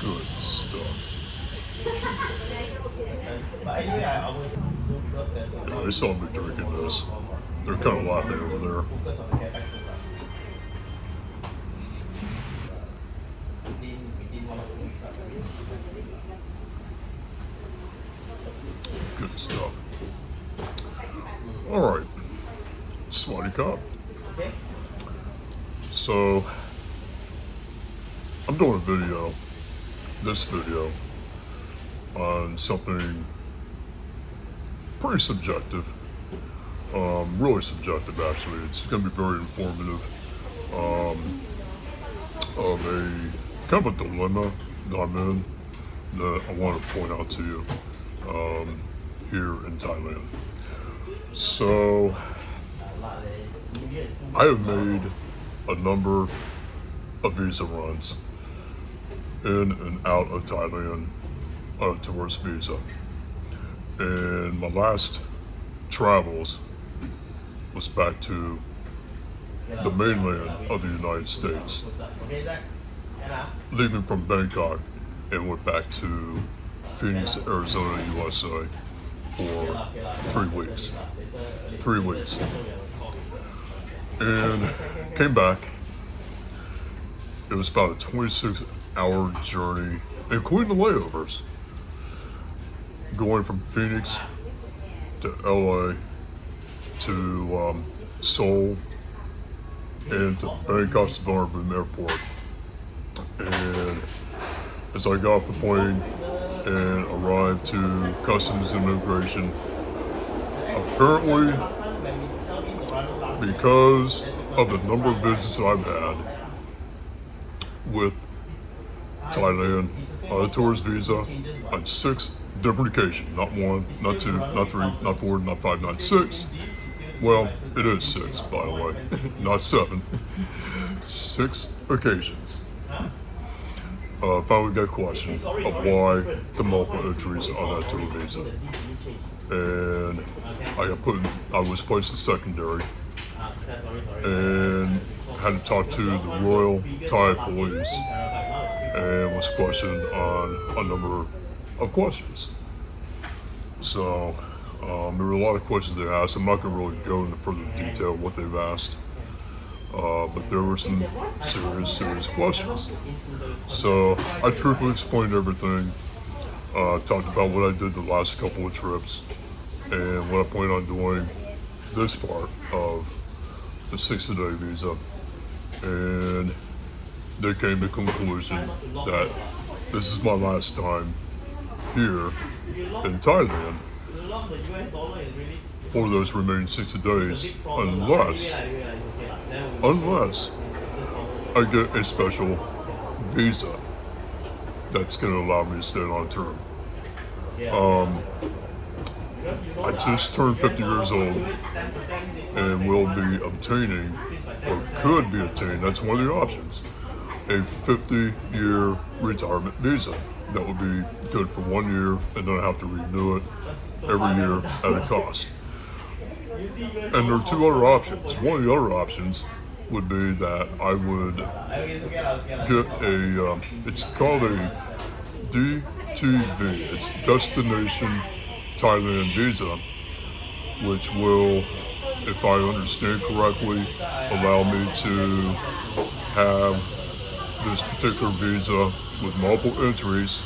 Good stuff. Yeah, they saw me drinking this. They're kind of laughing over there. Good stuff. All right, Swatty Cop. So, I'm doing this video, on something pretty subjective. Really subjective, actually. It's going to be very informative of a kind of a dilemma that I'm in that I want to point out to you here in Thailand. So, I have made a number of visa runs in and out of Thailand on a tourist visa. And my last travels was back to the mainland of the United States, leaving from Bangkok and went back to Phoenix, Arizona, USA for 3 weeks. 3 weeks. And came back. It was about a 26-hour journey, including the layovers, going from Phoenix to LA to Seoul and to Bangkok Suvarnabhumi Airport. And as I got off the plane and arrived to Customs and Immigration, apparently, because of the number of visits that I've had with Thailand on a tourist visa on 6 different occasions, not 1, not 2, not 3, not 4, not 5, not 6. Well, it is 6, by the way, not 7. 6 occasions. Finally got questions of why the multiple entries on that tour visa. And I was placed in secondary and had to talk to the Royal Thai Police and was questioned on a number of questions. So there were a lot of questions they asked. I'm not going to really go into further detail what they've asked, but there were some serious questions. So I truthfully explained everything, talked about what I did the last couple of trips and what I plan on doing this part of the 60-day visa. And they came to the conclusion that this is my last time here in Thailand for those remaining 60 days, unless I get a special visa that's going to allow me to stay long term. I just turned 50 years old and will be obtaining, or could be obtaining, that's one of the options, a 50-year retirement visa. That would be good for 1 year, and then I have to renew it every year at a cost. And there are 2 other options. One of the other options would be that I would get it's called a DTV, it's Destination Thailand Visa, which will, if I understand correctly, allow me to have this particular visa with multiple entries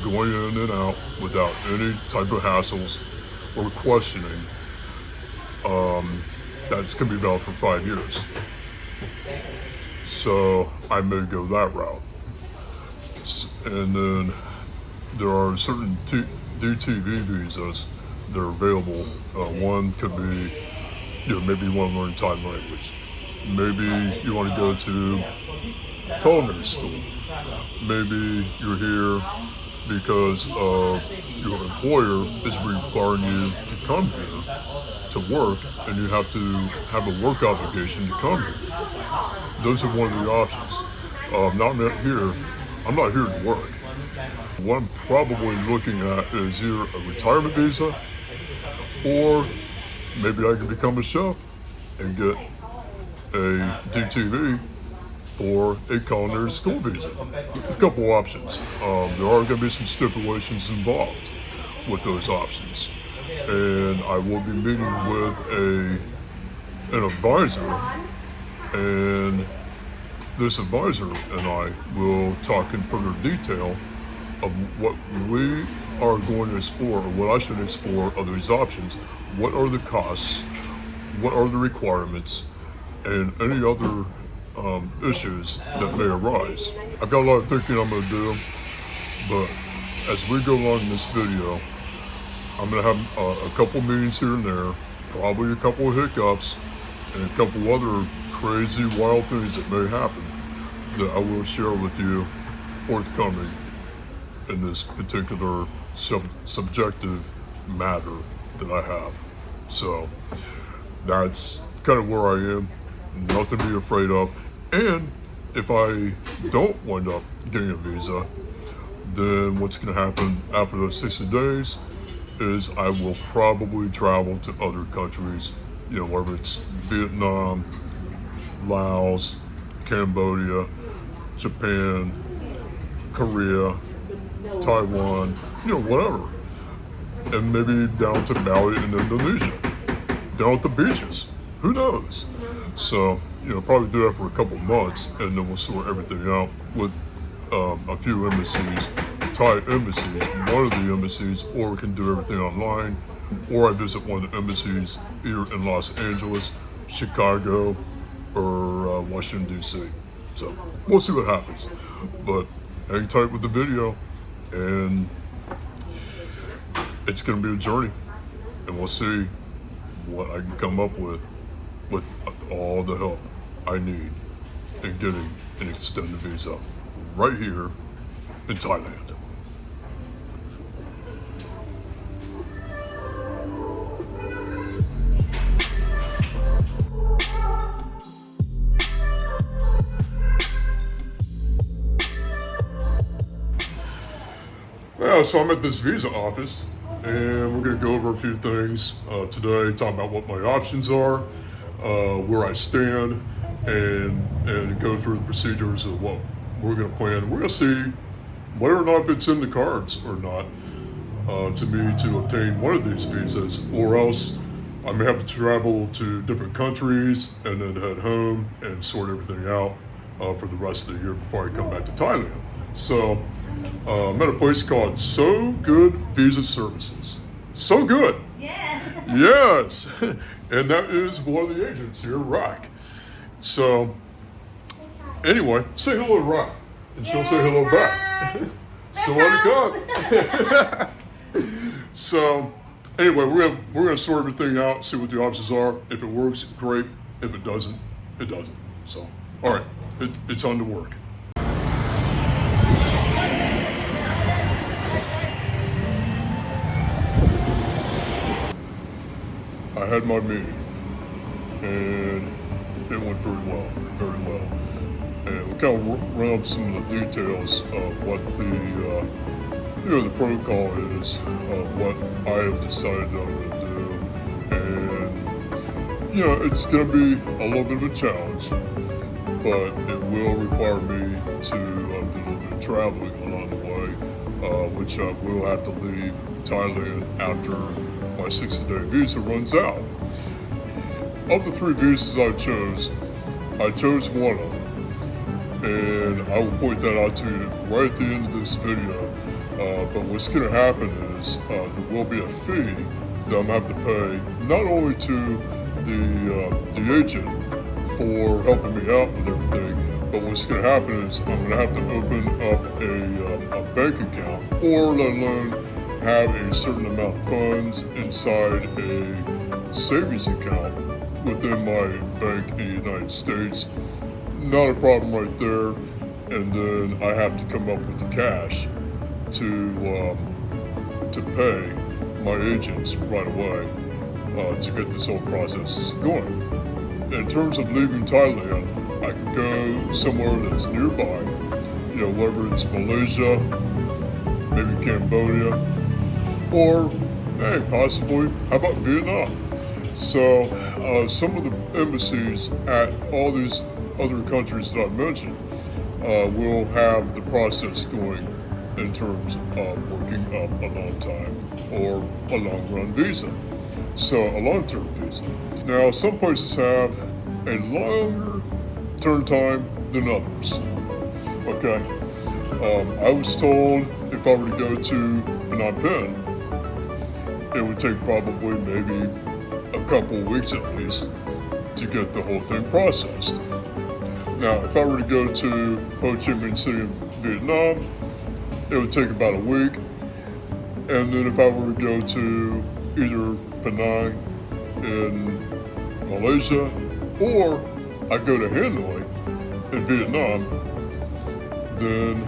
going in and out without any type of hassles or questioning. That's going to be valid for 5 years. So I may go that route. And then there are certain DTV visas that are available. One could be, maybe you want to learn Thai language. Maybe you want to go to culinary school. Maybe you're here because of your employer is requiring you to come here to work, and you have to have a work obligation to come here. Those are one of the options. I'm not here to work. What I'm probably looking at is either a retirement visa, or maybe I can become a chef and get a DTV for a culinary school visa. A couple options. There are going to be some stipulations involved with those options, and I will be meeting with an advisor, and this advisor and I will talk in further detail of what we are going to explore, or what I should explore of these options. What are the costs? What are the requirements? And any other issues that may arise. I've got a lot of thinking I'm going to do, but as we go along in this video, I'm going to have a couple meetings here and there, probably a couple of hiccups, and a couple other crazy, wild things that may happen that I will share with you forthcoming in this particular subjective matter that I have. So that's kind of where I am. Nothing to be afraid of. And if I don't wind up getting a visa, then what's going to happen after those 60 days is I will probably travel to other countries, whether it's Vietnam, Laos, Cambodia, Japan, Korea, Taiwan, whatever. And maybe down to Bali in Indonesia, down at the beaches. Who knows? So, probably do that for a couple months, and then we'll sort everything out with a few embassies, Thai embassies, one of the embassies, or we can do everything online, or I visit one of the embassies either in Los Angeles, Chicago, or Washington, D.C. So, we'll see what happens. But hang tight with the video, and it's going to be a journey, and we'll see what I can come up with all the help I need in getting an extended visa right here in Thailand. Yeah, so I'm at this visa office, and we're going to go over a few things today, talk about what my options are, where I stand, and go through the procedures of what we're going to plan. We're going to see whether or not it's in the cards or not to me to obtain one of these visas, or else I may have to travel to different countries and then head home and sort everything out for the rest of the year before I come back to Thailand. So I'm at a place called So Good Visa Services. So Good. Yeah. Yes. And that is one of the agents here, Rock. So anyway, say hello to Rock. And she'll say hello back. So let So anyway, we're gonna sort everything out, see what the options are. If it works, great. If it doesn't, it doesn't. So all right, it's on to work. I had my meeting, and it went very well. And we kind of ran up some of the details of what the protocol is, what I have decided that I'm going to do. And, it's going to be a little bit of a challenge, but it will require me to do a little bit of traveling along the way, which I will have to leave Thailand after my 60-day visa runs out. Of the 3 visas I chose one of them. And I will point that out to you right at the end of this video. But what's going to happen is there will be a fee that I'm going to have to pay not only to the agent for helping me out with everything, but what's going to happen is I'm going to have to open up a bank account, or let alone have a certain amount of funds inside a savings account within my bank in the United States. Not a problem right there. And then I have to come up with the cash to pay my agents right away to get this whole process going. In terms of leaving Thailand, I can go somewhere that's nearby, whether it's Malaysia, maybe Cambodia, or hey, possibly, how about Vietnam? So some of the embassies at all these other countries that I mentioned will have the process going in terms of working up a long time or a long run visa. So a long-term visa. Now some places have a longer turn time than others. Okay. I was told if I were to go to Phnom Penh, it would take probably maybe a couple of weeks at least to get the whole thing processed. Now, if I were to go to Ho Chi Minh City in Vietnam, it would take about a week. And then if I were to go to either Penang in Malaysia or I go to Hanoi in Vietnam, then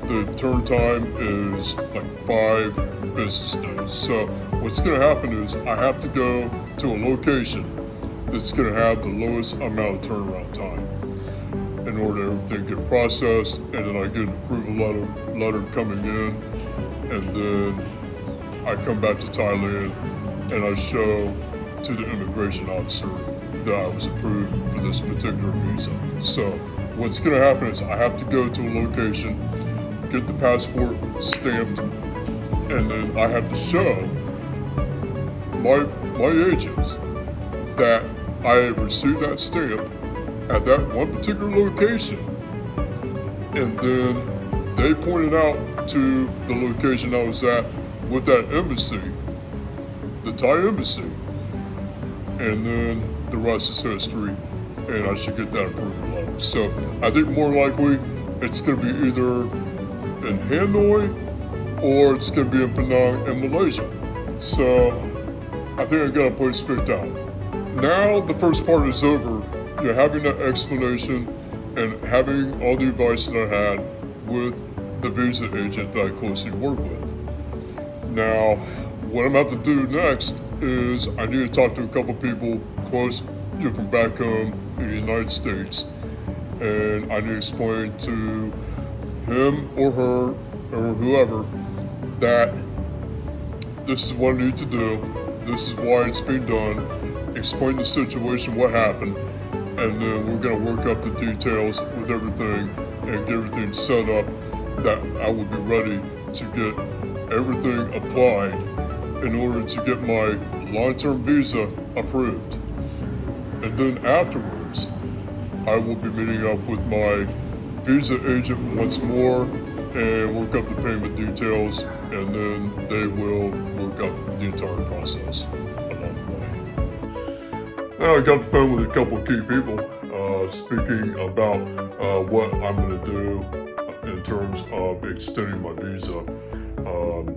the turn time is like 5 business days. So what's going to happen is I have to go to a location that's going to have the lowest amount of turnaround time in order everything to get processed, and then I get an approval letter coming in, and then I come back to Thailand and I show to the immigration officer that I was approved for this particular visa. So what's going to happen is I have to go to a location, get the passport stamped, and then I have to show my agents that I have received that stamp at that one particular location, and then they pointed out to the location I was at with that embassy, the Thai embassy, and then the rest is history, and I should get that approval letter. So I think more likely it's going to be either in Hanoi or it's going to be in Penang in Malaysia. So I think I got a place picked out. Now the first part is over. You're having that explanation and having all the advice that I had with the visa agent that I closely work with. Now, what I'm going to have to do next is I need to talk to a couple people close, from back home in the United States, and I need to explain to him or her or whoever that this is what I need to do, this is why it's being done, explain the situation, what happened, and then we're going to work up the details with everything and get everything set up that I will be ready to get everything applied in order to get my long-term visa approved. And then afterwards, I will be meeting up with my visa agent once more and work up the payment details, and then they will work up the entire process along the way. Now I got the phone with a couple of key people speaking about what I'm going to do in terms of extending my visa.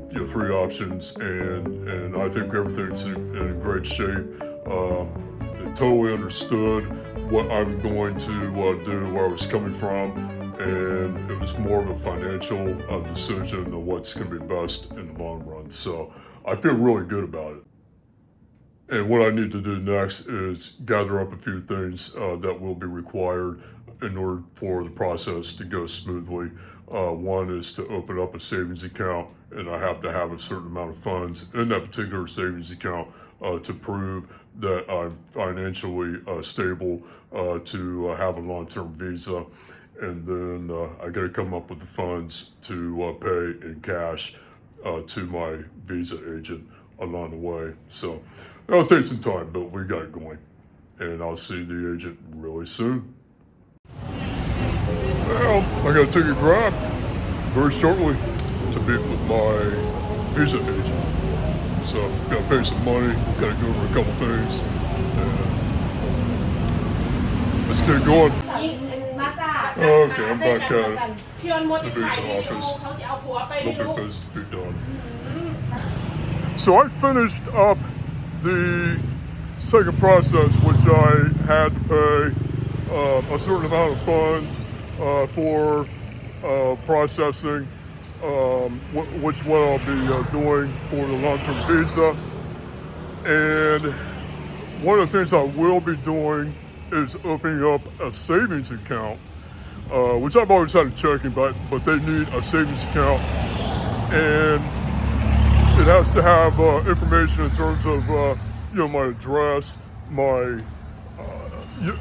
3 options, and I think everything's in great shape. They totally understood what I'm going to do, where I was coming from, and it was more of a financial decision of what's going to be best in the long run. So I feel really good about it. And what I need to do next is gather up a few things that will be required in order for the process to go smoothly. One is to open up a savings account, and I have to have a certain amount of funds in that particular savings account to prove that I'm financially stable to have a long-term visa. And then I got to come up with the funds to pay in cash to my visa agent along the way. So it'll take some time, but we got it going. And I'll see the agent really soon. Well, I got to take a grab very shortly to meet with my visa agent. So, got to pay some money, got to go over a couple things, and let's get it going. Okay, I'm back at the visa office. No big business to be done. So I finished up the second process, which I had to pay a certain amount of funds for processing, which what I'll be doing for the long-term visa. And one of the things I will be doing is opening up a savings account, which I've always had a checking, but they need a savings account, and it has to have information in terms of my address, my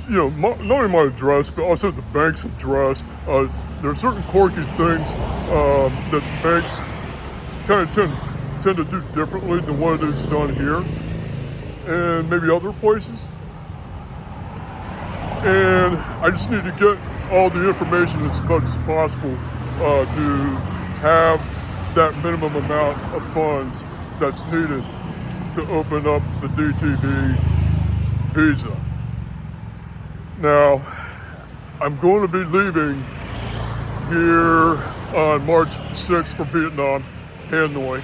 not only my address, but also the bank's address. There are certain quirky things that banks kind of tend to do differently than what is done here and maybe other places. And I just need to get all the information as much as possible to have that minimum amount of funds that's needed to open up the DTV visa. Now, I'm going to be leaving here on March 6th for Vietnam, Hanoi.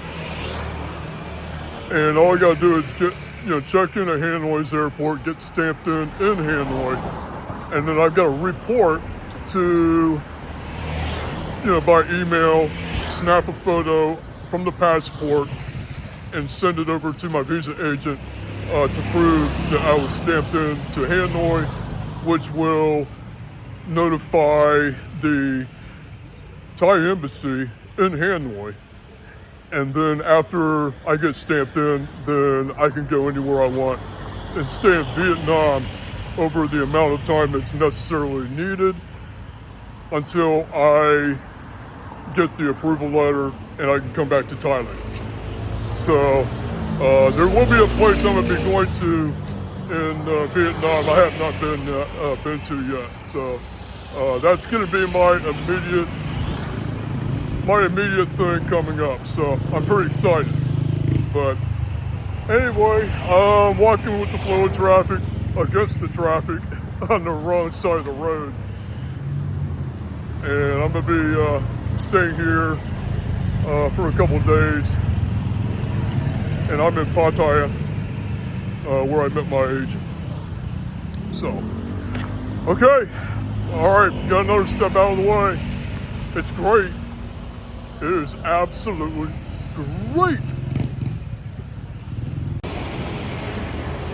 And all I gotta do is check in at Hanoi's airport, get stamped in Hanoi, and then I've got to report to, by email, snap a photo from the passport and send it over to my visa agent to prove that I was stamped in to Hanoi, which will notify the Thai embassy in Hanoi. And then after I get stamped in, then I can go anywhere I want and stay in Vietnam over the amount of time that's necessarily needed until I get the approval letter and I can come back to Thailand. So there will be a place I'm going to be going to in Vietnam I have not been to yet. So that's going to be my immediate thing coming up. So I'm pretty excited. But anyway, I'm walking with the flow of traffic against the traffic on the wrong side of the road. And I'm going to be staying here for a couple of days. And I'm in Pattaya, where I met my agent. So, okay. All right, got another step out of the way. It's great. It is absolutely great.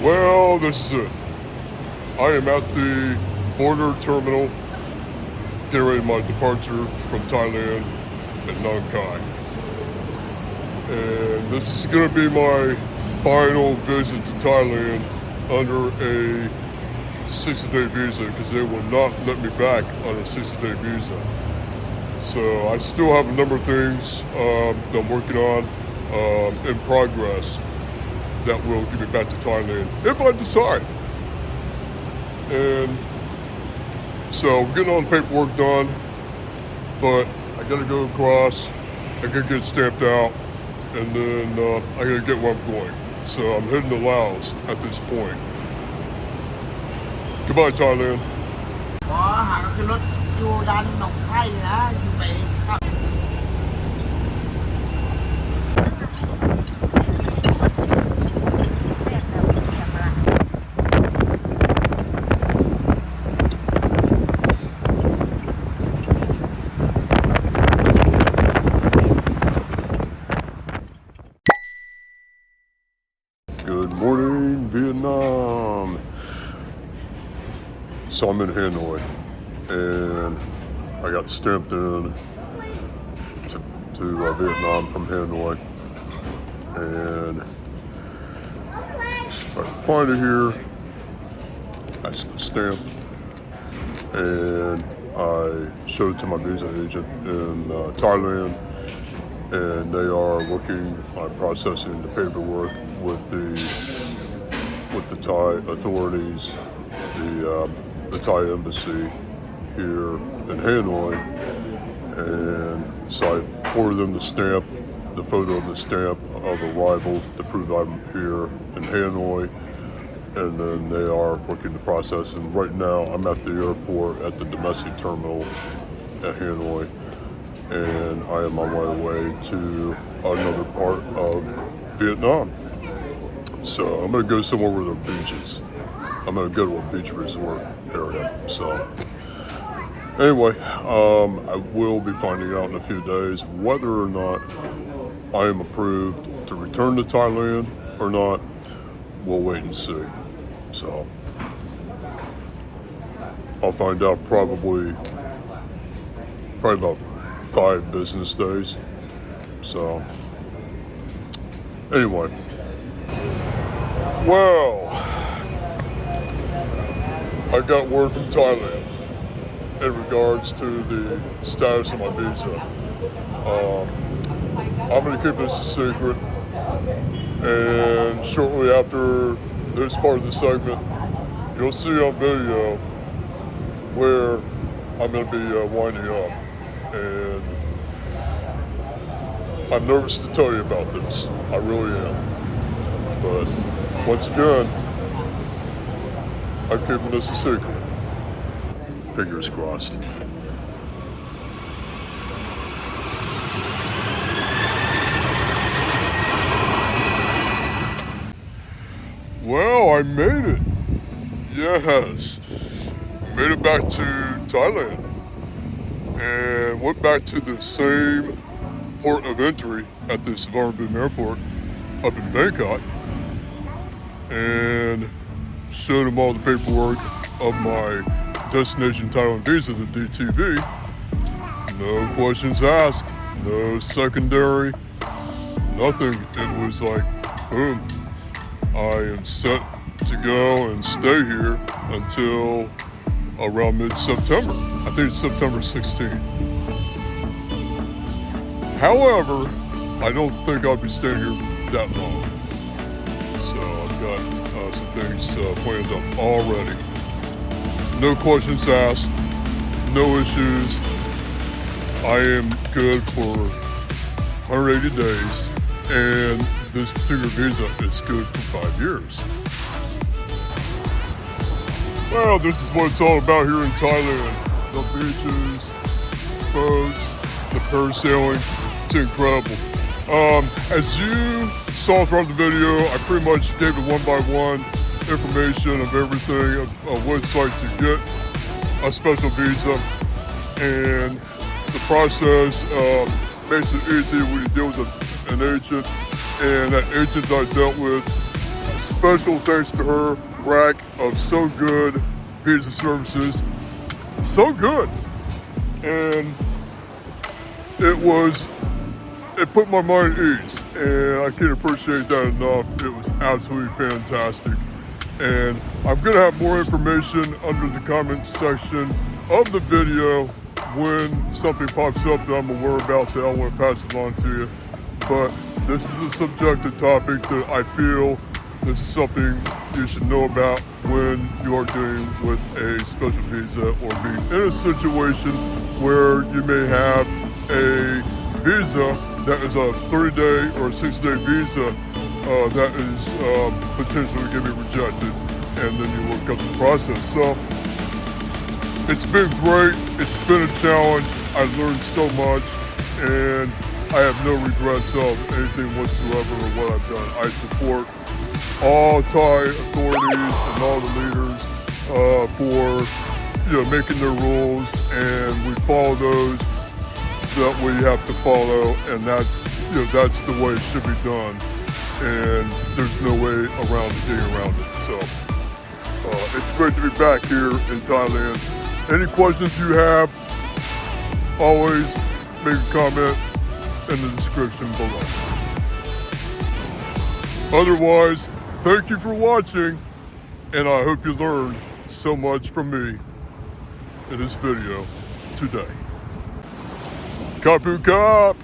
Well, this is it. I am at the border terminal, getting ready my departure from Thailand at Nong Khai. And this is going to be my final visit to Thailand under a 60-day visa, because they will not let me back on a 60-day visa. So I still have a number of things that I'm working on in progress that will get me back to Thailand if I decide. And so we're getting all the paperwork done, but I gotta go across, I gotta get it stamped out, and then I gotta get where I'm going. So I'm heading to Laos at this point. Goodbye, Thailand. ขอหาขึ้นรถอยู่ด้านหนองไผ่นะอยู่ไปครับ Good morning, Vietnam. So I'm in Hanoi, and I got stamped in to Vietnam from Hanoi, and if I can find it here, that's the stamp, and I showed it to my visa agent in Thailand, and they are working on processing the paperwork with the Thai authorities, the Thai embassy here in Hanoi. And so I forwarded them the stamp, the photo of the stamp of arrival to prove I'm here in Hanoi, and then they are working the process. And right now I'm at the airport at the domestic terminal at Hanoi, and I am on my way to another part of Vietnam. So I'm gonna go somewhere where there are beaches. I'm gonna go to a beach resort area. So anyway, I will be finding out in a few days whether or not I am approved to return to Thailand or not. We'll wait and see. So I'll find out probably about 5 business days. So anyway, Well, I got word from Thailand in regards to the status of my visa. I'm going to keep this a secret, and shortly after this part of the segment, you'll see on video where I'm going to be winding up. And I'm nervous to tell you about this. I really am. But once again, I'm keeping this a secret. Fingers crossed. Well, I made it. Yes. Made it back to Thailand. And went back to the same port of entry at the Savarnabhumi airport up in Bangkok. And showed them all the paperwork of my Destination Thailand Visa, the DTV. No questions asked, no secondary, nothing. It was like, boom, I am set to go and stay here until around mid-September. I think it's September 16th. However, I don't think I'll be staying here that long. So I've got some things planned up already. No questions asked, no issues. I am good for 180 days, and this particular visa is good for 5 years. Well, this is what it's all about here in Thailand. The beaches, boats, the parasailing, it's incredible. As you saw throughout the video, I pretty much gave it one by one information of everything, of what it's like to get a special visa, and the process makes it easy when you deal with an agent, and that agent that I dealt with, special thanks to her, rack of So Good Visa Services, so good, and it put my mind at ease, and I can't appreciate that enough. It was absolutely fantastic. And I'm gonna have more information under the comment section of the video when something pops up that I'm aware about that I want to pass it on to you. But this is a subjective topic that I feel this is something you should know about when you are dealing with a special visa or being in a situation where you may have a visa that is a 30-day or a 60-day visa that is potentially going to be rejected, and then you look up the process. So it's been great. It's been a challenge. I learned so much, and I have no regrets of anything whatsoever of what I've done. I support all Thai authorities and all the leaders for making their rules, and we follow those that we have to follow, and that's the way it should be done, and there's no way getting around it. So it's great to be back here in Thailand. Any questions you have, always make a comment in the description below. Otherwise, thank you for watching, and I hope you learned so much from me in this video today. Kapu Kap!